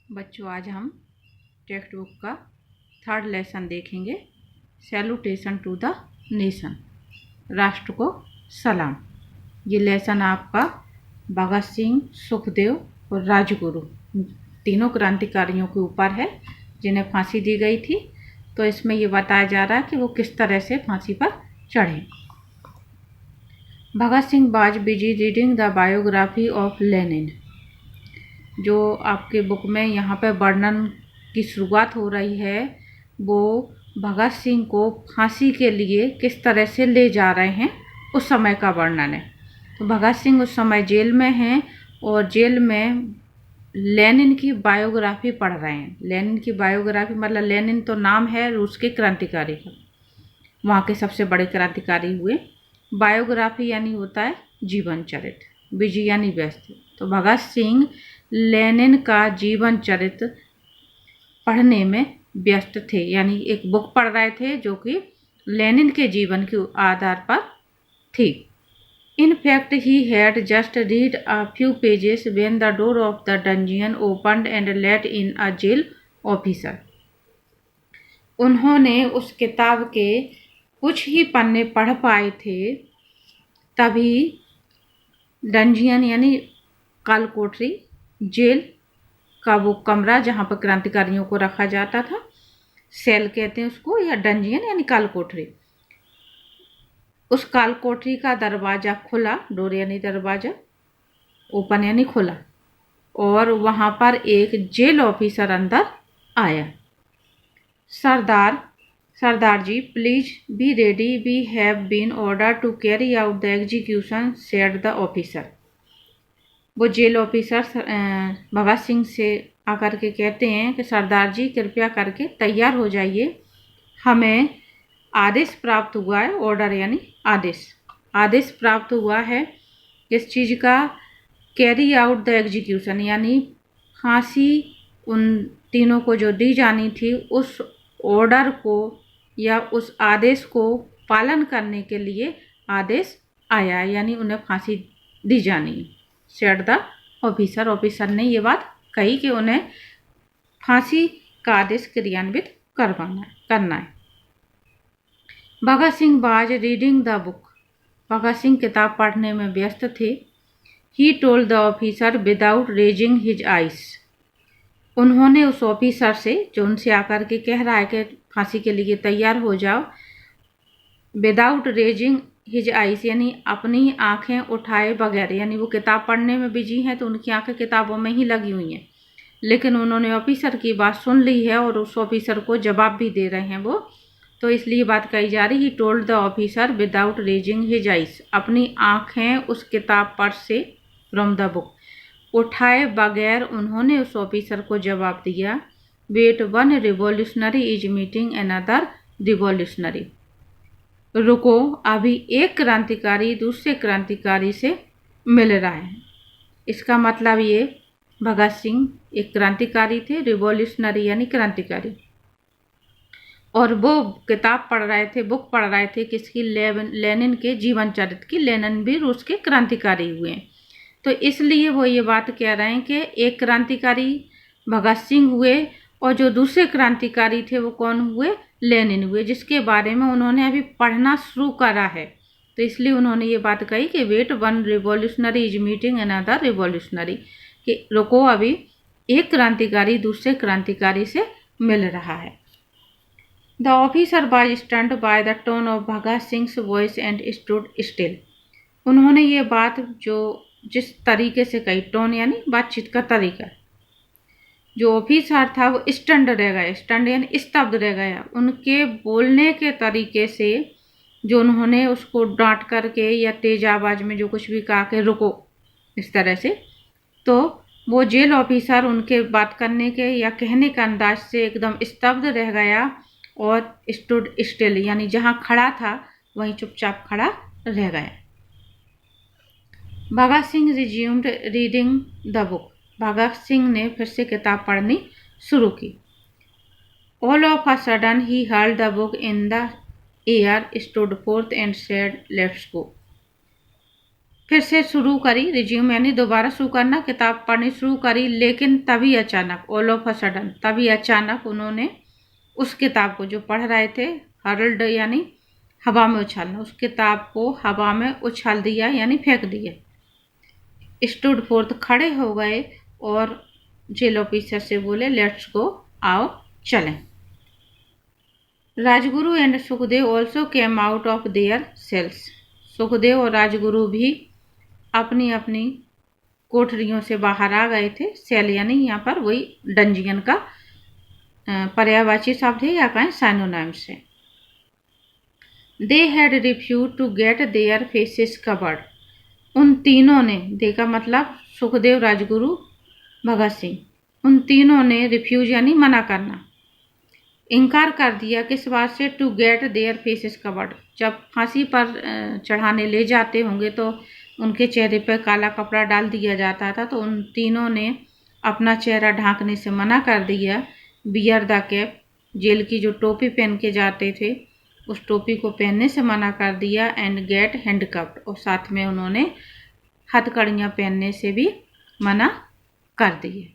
बच्चों, आज हम टेक्स्ट बुक का थर्ड लेसन देखेंगे। सैल्यूटेशन टू द नेशन, राष्ट्र को सलाम। ये लेसन आपका भगत सिंह, सुखदेव और राजगुरु तीनों क्रांतिकारियों के ऊपर है जिन्हें फांसी दी गई थी। तो इसमें ये बताया जा रहा है कि वो किस तरह से फांसी पर चढ़े। Bhagat Singh was busy reading the biography of Lenin. जो आपके बुक में यहाँ पर वर्णन की शुरुआत हो रही है, वो भगत सिंह को फांसी के लिए किस तरह से ले जा रहे हैं उस समय का वर्णन है। तो भगत सिंह उस समय जेल में हैं और जेल में लेनिन की बायोग्राफी पढ़ रहे हैं। लेनिन की बायोग्राफी मतलब लेनिन तो नाम है रूस के क्रांतिकारी का, वहाँ के सबसे बड़े क्रांतिकारी हुए। बायोग्राफी यानी होता है जीवन चरित्र, बिजी यानी व्यस्त। तो भगत सिंह लेनिन का जीवन चरित्र पढ़ने में व्यस्त थे, यानी एक बुक पढ़ रहे थे जो कि लेनिन के जीवन के आधार पर थी। In fact he had just read a few pages when the door of the dungeon opened and let in a jail officer. उन्होंने उस किताब के कुछ ही पन्ने पढ़ पाए थे, तभी डंजियन यानी काल कोठरी, जेल का वो कमरा जहाँ पर क्रांतिकारियों को रखा जाता था, सेल कहते हैं उसको, या डंजियन यानी काल कोठरी। उस काल कोठरी का दरवाज़ा खुला, डोर यानी दरवाज़ा, ओपन यानी खुला, और वहाँ पर एक जेल ऑफिसर अंदर आया। Sardar ji, please be ready, we have been order to carry out the execution, said the officer. वो जेल ऑफिसर भगत सिंह से आकर के कहते हैं कि सरदार जी कृपया करके तैयार हो जाइए, हमें आदेश प्राप्त हुआ है। ऑर्डर यानी आदेश प्राप्त हुआ है किस चीज़ का? कैरी आउट द एग्जीक्यूशन, यानी फांसी उन तीनों को जो दी जानी थी, उस ऑर्डर को या उस आदेश को पालन करने के लिए आदेश आया, यानी उन्हें फांसी दी जानी है। सेड द ऑफिसर ने ये बात कही कि उन्हें फांसी का आदेश क्रियान्वित करना है। Bhagat Singh was reading the book. Bhagat Singh किताब पढ़ने में व्यस्त थे। He told the officer without raising his eyes. उन्होंने उस ऑफिसर से, जो उनसे आकर के कह रहा है कि फांसी के लिए तैयार हो जाओ, विदाउट रेजिंग हिज आइस यानी अपनी आंखें उठाए बगैर, यानी वो किताब पढ़ने में बिजी हैं तो उनकी आंखें किताबों में ही लगी हुई हैं, लेकिन उन्होंने ऑफिसर की बात सुन ली है और उस ऑफिसर को जवाब भी दे रहे हैं वो, तो इसलिए बात कही जा रही। ही told the officer without raising his ice, अपनी आंखें उस किताब पर से, फ्रॉम द बुक, उठाए बगैर उन्होंने उस ऑफिसर को जवाब दिया, wait, one revolutionary is meeting another revolutionary. रुको, अभी एक क्रांतिकारी दूसरे क्रांतिकारी से मिल रहा है। इसका मतलब ये, भगत सिंह एक क्रांतिकारी थे, रिवॉल्यूशनरी यानी क्रांतिकारी, और वो किताब पढ़ रहे थे, बुक पढ़ रहे थे किसकी? लेनिन के जीवन चरित्र की। लेनिन भी रूस के क्रांतिकारी हुए हैं, तो इसलिए वो ये बात कह रहे हैं कि एक क्रांतिकारी भगत सिंह हुए और जो दूसरे क्रांतिकारी थे वो कौन हुए? लेनिन हुए, जिसके बारे में उन्होंने अभी पढ़ना शुरू करा है। तो इसलिए उन्होंने ये बात कही कि wait, one revolutionary is meeting another revolutionary, कि रुको, अभी एक क्रांतिकारी दूसरे क्रांतिकारी से मिल रहा है। The officer was stunned by the tone of Bhagat Singh voice and stood still. उन्होंने ये बात जो जिस तरीके से कही, टोन यानी बातचीत का तरीका, जो ऑफिसर था वो स्टंड रह गया, स्टंड यानी स्तब्ध रह गया उनके बोलने के तरीके से, जो उन्होंने उसको डांट करके या तेज आवाज़ में जो कुछ भी कहा कि रुको, इस तरह से, तो वो जेल ऑफिसर उनके बात करने के या कहने का अंदाज से एकदम स्तब्ध रह गया और स्टूड स्टिल यानी जहाँ खड़ा था वहीं चुपचाप खड़ा रह गया। Bhagat Singh resumed reading the book. Bhagat Singh ने फिर से किताब पढ़नी शुरू की। All of a sudden he hurled the book in the air, stood forth and said, let's go. फिर से शुरू करी, रिज्यूम यानी दोबारा शुरू करना, किताब पढ़नी शुरू करी, लेकिन तभी अचानक, ऑल ऑफ अ सडन, तभी अचानक उन्होंने उस किताब को जो पढ़ रहे थे, हर्ल्ड यानी हवा में उछालना, उस किताब को हवा में उछाल दिया यानी फेंक दिया। स्टूड फोर्थ, खड़े हो गए और जेल ऑफिसर से बोले लेट्स गो, आओ चलें। Rajguru and Sukhdev also came out of their cells. Sukhdev और राजगुरु भी अपनी अपनी कोठरियों से बाहर आ गए थे। सेल यानी यहाँ पर वही डंजियन का पर्यायवाची शब्द है या कहें साइनोनिम से। They had refused to get their faces covered. उन तीनों ने, देखा मतलब सुखदेव, राजगुरु, भगत सिंह, उन तीनों ने रिफ्यूज यानी मना करना, इनकार कर दिया। किस बात से? To get their faces covered. जब फांसी पर चढ़ाने ले जाते होंगे तो उनके चेहरे पर काला कपड़ा डाल दिया जाता था, तो उन तीनों ने अपना चेहरा ढांकने से मना कर दिया। बियर द कैप, जेल की जो टोपी पहन के जाते थे उस टोपी को पहनने से मना कर दिया। एंड गेट हैंडकफ्ड, और साथ में उन्होंने हथकड़ियाँ पहनने से भी मना कर दिए।